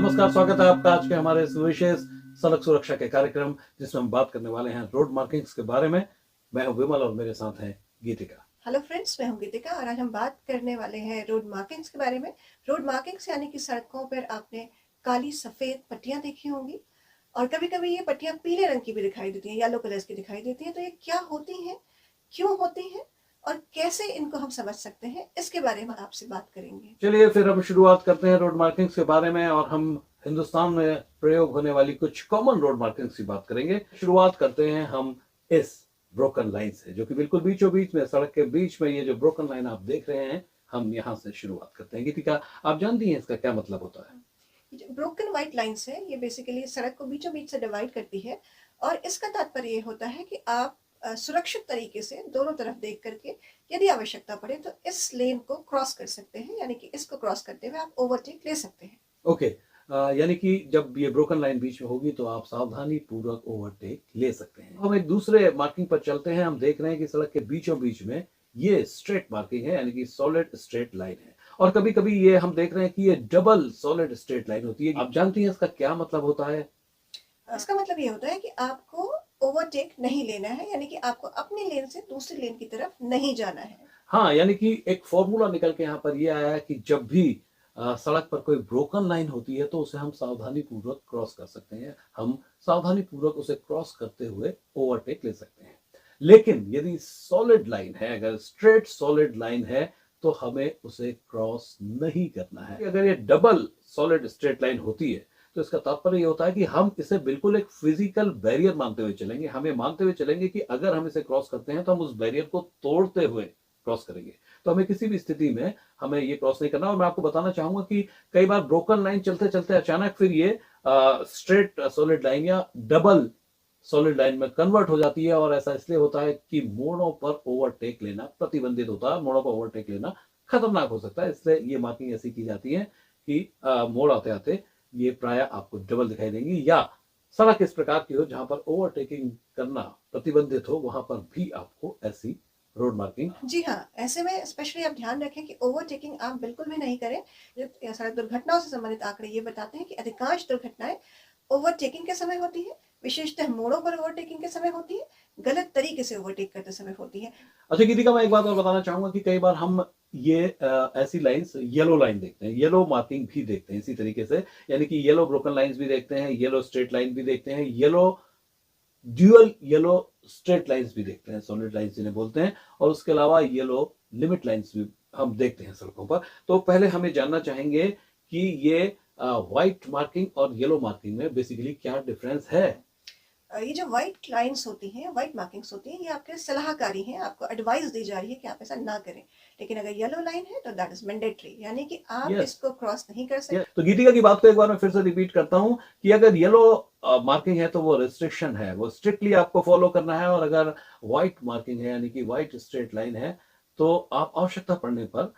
नमस्कार, स्वागत है आपका आज के हमारे इस विशेष सड़क सुरक्षा के कार्यक्रम जिसमें हम बात करने वाले हैं रोड मार्किंग्स के बारे में। मैं हूं विमल और मेरे साथ हैं गीतिका। हेलो फ्रेंड्स, मैं हूं गीतिका और आज हम बात करने वाले हैं रोड मार्किंग्स के बारे में। रोड मार्किंग्स यानी कि सड़कों पर आपने काली सफ़ेद पट्टियां देखी होंगी और कभी-कभी ये पट्टियां पीले रंग की भी दिखाई देती हैं, येलो कलर्स की दिखाई देती हैं। तो ये क्या होती हैं, क्यों होती हैं और कैसे इनको हम समझ सकते हैं, इसके बारे में आपसे बात करेंगे। चलिए फिर हम शुरुआत करते हैं रोड मार्किंग्स के बारे में और हम हिंदुस्तान में प्रयोग होने वाली कुछ कॉमन रोड मार्किंग्स की बात करेंगे। शुरुआत करते हैं हम इस ब्रोकन लाइन से, जो कि बिल्कुल बीचों बीच में, सड़क के बीच में ये जो ब्रोकन लाइन आप देख रहे हैं, हम यहाँ से शुरुआत करते हैं। गीतिका, आप जानती हैं इसका क्या मतलब होता है? जो ब्रोकन व्हाइट लाइन्स है, ये बेसिकली सड़क को बीचों बीच से डिवाइड करती है और इसका तात्पर्य ये होता है कि आप सुरक्षित तरीके से दोनों तरफ देख करके यदि आवश्यकता पड़े तो इस लेन को क्रॉस कर सकते हैं, यानी कि इसको क्रॉस करते हुए आप ओवरटेक ले सकते हैं। ओके, यानी कि जब ये ब्रोकन लाइन बीच में होगी तो आप सावधानी पूर्वक ओवरटेक ले सकते हैं। हम एक दूसरे मार्किंग पर चलते हैं। हम देख रहे हैं कि सड़क के बीचों बीच में ये स्ट्रेट मार्किंग है, यानी कि सॉलिड स्ट्रेट लाइन है। और कभी कभी ये हम देख रहे हैं कि ये डबल सॉलिड स्ट्रेट लाइन होती है। आप जानती हैं इसका क्या मतलब होता है? इसका मतलब ये होता है कि आपको ओवरटेक नहीं लेना है, यानी कि आपको अपनी लेन से दूसरी लेन की तरफ नहीं जाना है। हाँ, यानी कि एक फॉर्मूला निकल के यहाँ पर ये आया है कि जब भी सड़क पर कोई ब्रोकन लाइन होती है तो उसे हम सावधानी पूर्वक क्रॉस कर सकते हैं। हम सावधानी पूर्वक उसे क्रॉस करते हुए ओवरटेक ले सकते हैं। लेकिन यदि सॉलिड लाइन है, अगर स्ट्रेट सॉलिड लाइन है, तो हमें उसे क्रॉस नहीं करना है। अगर ये डबल सॉलिड स्ट्रेट लाइन होती है तो इसका तात्पर्य ये होता है कि हम इसे बिल्कुल एक फिजिकल बैरियर मानते हुए चलेंगे। हमें मानते हुए चलेंगे कि अगर हम इसे क्रॉस करते हैं तो हम उस बैरियर को तोड़ते हुए क्रॉस करेंगे। तो हमें किसी भी स्थिति में हमें ये क्रॉस नहीं करना। और मैं आपको बताना चाहूंगा कि कई बार ब्रोकन लाइन चलते चलते अचानक फिर ये स्ट्रेट सॉलिड लाइन या डबल सॉलिड लाइन में कन्वर्ट हो जाती है। और ऐसा इसलिए होता है कि मोड़ों पर ओवरटेक लेना प्रतिबंधित होता है। मोड़ों पर ओवरटेक लेना खतरनाक हो सकता है, इसलिए ये मार्किंग ऐसी की जाती है कि मोड़ आते आते ये प्राय आपको डबल दिखाई देंगी, या सड़क इस प्रकार की हो जहां पर ओवरटेकिंग करना प्रतिबंधित हो, वहां पर भी आपको ऐसी रोड मार्किंग। जी हाँ, ऐसे में स्पेशली आप ध्यान रखें कि ओवरटेकिंग आप बिल्कुल भी नहीं करें। सड़क दुर्घटनाओं से संबंधित आंकड़े ये बताते हैं कि अधिकांश दुर्घटनाएं ओवरटेकिंग के समय होती है, विशेषतः मोड़ों पर ओवरटेकिंग के समय होती है, गलत तरीके से ओवरटेक करते समय होती है। अच्छा गीतिका, मैं एक बात और बताना चाहूंगा कि कई बार हम ये ऐसी लाइंस येलो लाइन देखते हैं, येलो मार्किंग भी देखते हैं इसी तरीके से, यानी कि येलो ब्रोकन लाइंस भी देखते हैं, येलो स्ट्रेट लाइन भी देखते हैं, yellow dual yellow straight lines भी देखते हैं, सॉलिड लाइंस जिन्हें बोलते हैं। और उसके अलावा येलो लिमिट लाइंस भी हम देखते हैं सड़कों पर। तो पहले हमें जानना चाहेंगे कि ये व्हाइट मार्किंग और येलो मार्किंग में बेसिकली क्या डिफरेंस है? ये जो व्हाइट लाइंस होती हैं, व्हाइट मार्किंग्स होती हैं, ये आपके सलाहकारी हैं, आपको एडवाइस दी जा रही है कि आप ऐसा ना करें। लेकिन अगर येलो लाइन है तो दैट इज मैंडेटरी, यानी कि आप यस, इसको क्रॉस नहीं कर सकते। तो गीतिका की बात को एक बार मैं फिर से रिपीट करता हूं कि अगर येलो मार्किंग है तो वो रिस्ट्रिक्शन है, वो स्ट्रिक्टली आपको फॉलो करना है। और अगर व्हाइट मार्किंग है, यानी कि व्हाइट स्ट्रेट लाइन है, तो आप आवश्यकता पड़ने पर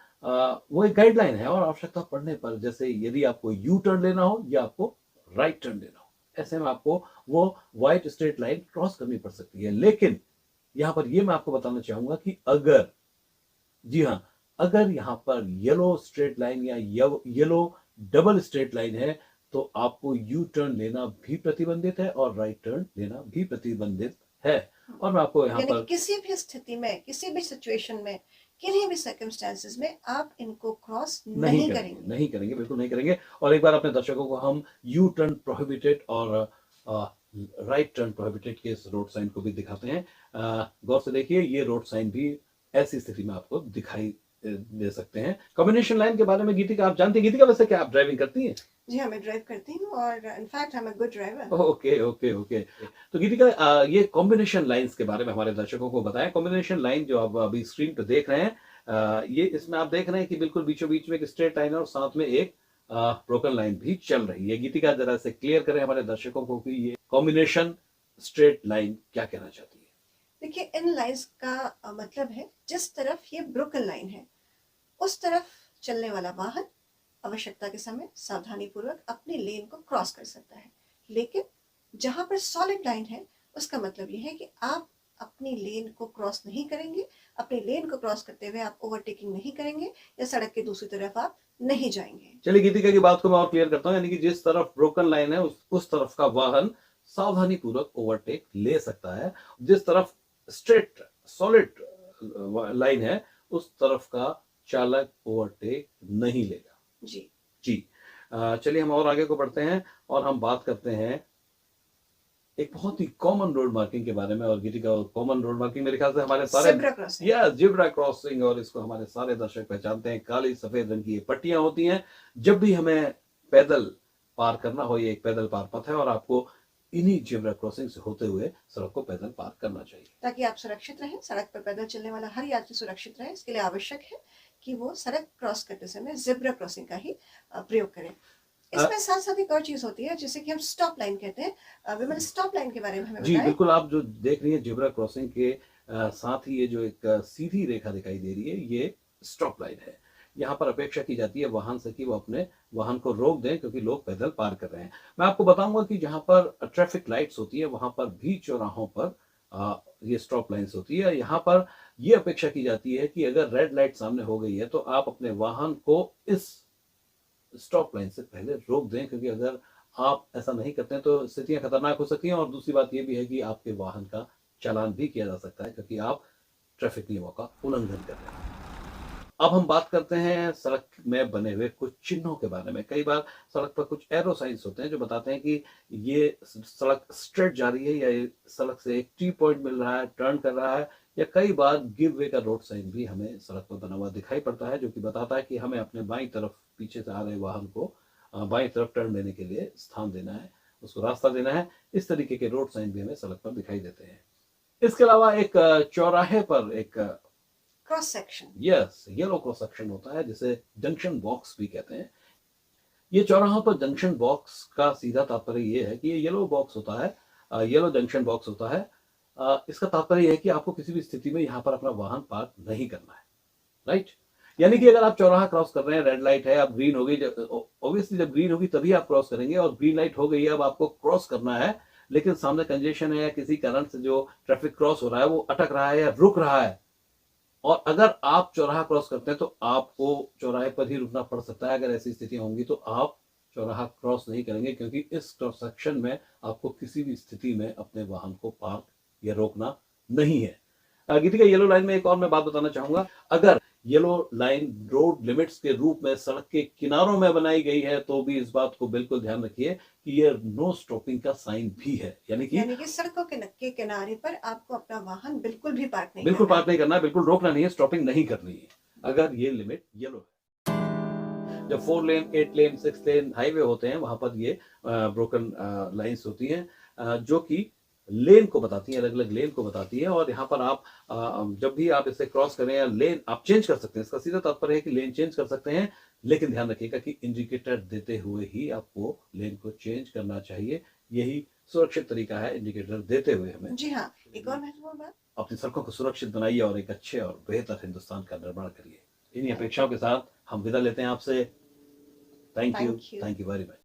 वो एक गाइडलाइन है, और आवश्यकता पड़ने पर जैसे यदि आपको यू टर्न लेना हो या आपको राइट टर्न लेना हो, ऐसे में आपको वो व्हाइट स्ट्रेट लाइन क्रॉस करनी पड़ सकती है। लेकिन यहां पर ये मैं आपको बताना चाहूंगा कि अगर, जी हाँ, अगर यहाँ पर येलो स्ट्रेट लाइन या येलो डबल स्ट्रेट लाइन है तो आपको यू टर्न लेना भी प्रतिबंधित है और राइट टर्न लेना भी प्रतिबंधित है। और मैं आपको यहाँ यानी कि पर, किसी भी स्थिति में, किसी भी सिचुएशन में, किन्हीं भी सर्कमस्टेंसेस में आप इनको क्रॉस नहीं नहीं करेंगे, करेंगे। नहीं करेंगे, बिल्कुल नहीं करेंगे। और एक बार अपने दर्शकों को हम यू टर्न प्रोहिबिटेड और राइट टर्न प्रोहिबिटेड के इस रोड साइन को भी दिखाते हैं। गौर से देखिए, ये रोड साइन भी ऐसी स्थिति में आपको दिखाई दे सकते हैं। कॉम्बिनेशन लाइन के बारे में गीतिका आप जानती हैं? गीतिका, वैसे क्या आप ड्राइविंग करती हैं? जी हाँ, मैं ड्राइव करती हूँ और in fact I am a good driver. Okay okay okay. तो गीतिका, ये कॉम्बिनेशन लाइंस के बारे में हमारे दर्शकों को बताएं। कॉम्बिनेशन लाइन जो आप अभी स्क्रीन पे देख रहे हैं, ये इसमें आप देख रहे हैं कि बिल्कुल बीचों बीच में एक स्ट्रेट लाइन है और साथ में एक ब्रोकन लाइन भी चल रही है। गीतिका, जरा से क्लियर करें हमारे दर्शकों को कि ये कॉम्बिनेशन स्ट्रेट लाइन क्या कहना चाहती है? देखिए, इन लाइंस का मतलब है जिस तरफ ये ब्रोकन लाइन है उस तरफ चलने वाला वाहन आवश्यकता के समय सावधानी पूर्वक अपनी लेन को क्रॉस कर सकता है। लेकिन जहां पर सॉलिड लाइन है उसका मतलब यह है कि आप अपनी लेन को क्रॉस नहीं करेंगे, अपनी लेन को क्रॉस करते हुए आप ओवरटेकिंग नहीं करेंगे या सड़क के दूसरी तरफ आप नहीं जाएंगे। चलिए गीतिका की बात को मैं और क्लियर करता हूँ, यानी कि जिस तरफ ब्रोकन लाइन है उस तरफ का वाहन सावधानी पूर्वक ओवरटेक ले सकता है, जिस तरफ स्ट्रेट सॉलिड लाइन है उस तरफ का चालक ओवरटेक नहीं लेगा। जी। जी। चलिए हम और आगे को बढ़ते हैं और हम बात करते हैं एक बहुत ही कॉमन रोड मार्किंग के बारे में। और गीतिका, कॉमन रोड मार्किंग मेरे ख्याल से हमारे सारे ज़ेब्रा क्रॉसिंग। या जिब्रा क्रॉसिंग, और इसको हमारे सारे दर्शक पहचानते हैं। काली सफेद रंग की ये पट्टियां होती हैं जब भी हमें पैदल पार करना हो। ये एक पैदल पार पथ है और आपको इन्हीं जिब्रा क्रॉसिंग से होते हुए सड़क को पैदल पार करना चाहिए। ताकि आप सुरक्षित रहें, सड़क पर पैदल चलने वाला हर यात्री सुरक्षित रहे, इसके लिए आवश्यक है कि वो सड़क क्रॉस करते समय ज़ेब्रा क्रॉसिंग का ही प्रयोग करें। इसमें साथ साथ एक और चीज होती है जिसे कि हम स्टॉप लाइन कहते हैं। विमल, स्टॉप लाइन के बारे में हमें जी बताएं। बिल्कुल, आप जो देख रही है जिब्रा क्रॉसिंग के साथ ही ये जो एक सीधी रेखा दिखाई दे रही है ये स्टॉप लाइन है। यहाँ पर अपेक्षा की जाती है वाहन से कि वो अपने वाहन को रोक दें क्योंकि लोग पैदल पार कर रहे हैं। मैं आपको बताऊंगा कि जहाँ पर ट्रैफिक लाइट्स होती है वहां पर भी चौराहों पर ये स्टॉप लाइन्स होती है। यहाँ पर ये अपेक्षा की जाती है कि अगर रेड लाइट सामने हो गई है तो आप अपने वाहन को इस स्टॉप लाइन से पहले रोक दें, क्योंकि अगर आप ऐसा नहीं करते हैं तो स्थितियां खतरनाक हो सकती हैं। और दूसरी बात यह भी है कि आपके वाहन का चालान भी किया जा सकता है क्योंकि आप ट्रैफिक नियमों का उल्लंघन कर रहे हैं। अब हम बात करते हैं सड़क में बने हुए कुछ चिन्हों के बारे में। कई बार सड़क पर कुछ एरो साइंस होते हैं जो बताते हैं कि ये सड़क स्ट्रेट जा रही है या ये सड़क से एक टी पॉइंट मिल रहा है, टर्न कर रहा है। या कई बार गिव वे का रोड साइन भी हमें सड़क पर बना हुआ दिखाई पड़ता है जो कि बताता है कि हमें अपने बाईं तरफ पीछे से आ रहे वाहन को बाईं तरफ टर्न देने के लिए स्थान देना है, उसको रास्ता देना है। इस तरीके के रोड साइन भी हमें सड़क पर दिखाई देते हैं। इसके अलावा एक चौराहे पर एक cross section, yes yellow cross section होता है जिसे जंक्शन बॉक्स भी कहते हैं। ये चौराहों पर जंक्शन बॉक्स का सीधा तात्पर्य ये है कि ये येलो बॉक्स होता है, येलो जंक्शन बॉक्स होता है। इसका तात्पर्य है कि आपको किसी भी स्थिति में यहाँ पर अपना वाहन पार्क नहीं करना है, राइट। यानी कि अगर आप चौराहा क्रॉस कर रहे हैं, रेड लाइट है, अब ग्रीन हो गई, ऑब्वियसली जब ग्रीन होगी तभी आप क्रॉस करेंगे, और ग्रीन लाइट हो गई है अब आपको क्रॉस करना है, लेकिन सामने कंजेशन है या किसी कारण से जो ट्रैफिक क्रॉस हो रहा है वो अटक रहा है या रुक रहा है, और अगर आप चौराहा क्रॉस करते हैं तो आपको चौराहे पर ही रुकना पड़ सकता है। अगर ऐसी स्थितियां होंगी तो आप चौराहा क्रॉस नहीं करेंगे क्योंकि इस क्रॉस सेक्शन में आपको किसी भी स्थिति में अपने वाहन को पार्क या रोकना नहीं है। गीतिका, येलो लाइन में एक और मैं बात बताना चाहूंगा। अगर येलो लाइन रोड लिमिट्स के रूप में सड़क के किनारों में बनाई गई है तो भी इस बात को बिल्कुल ध्यान रखिए कि ये नो स्टॉपिंग का साइन भी है, यानी कि सड़कों के किनारे पर आपको अपना वाहन बिल्कुल भी पार्क नहीं बिल्कुल करना पार्क नहीं करना है, बिल्कुल रोकना नहीं है, स्टॉपिंग नहीं करनी है अगर ये लिमिट येलो है। जब 4 लेन 8 लेन 6 लेन हाईवे होते हैं वहां पर ये ब्रोकन लाइंस होती हैं जो कि लेन को बताती है, अलग अलग लेन को बताती है। और यहाँ पर आप जब भी आप इसे क्रॉस करें या लेन आप चेंज कर सकते हैं, इसका सीधा तात्पर्य है कि लेन चेंज कर सकते हैं, लेकिन ध्यान रखिएगा कि इंडिकेटर देते हुए ही आपको लेन को चेंज करना चाहिए। यही सुरक्षित तरीका है इंडिकेटर देते हुए हमें। जी हाँ, एक और महत्वपूर्ण बात, अपनी सड़कों को सुरक्षित बनाइए और एक अच्छे और बेहतर हिंदुस्तान का निर्माण करिए। इन्हीं अपेक्षाओं के साथ हम विदा लेते हैं आपसे। Thank you very much.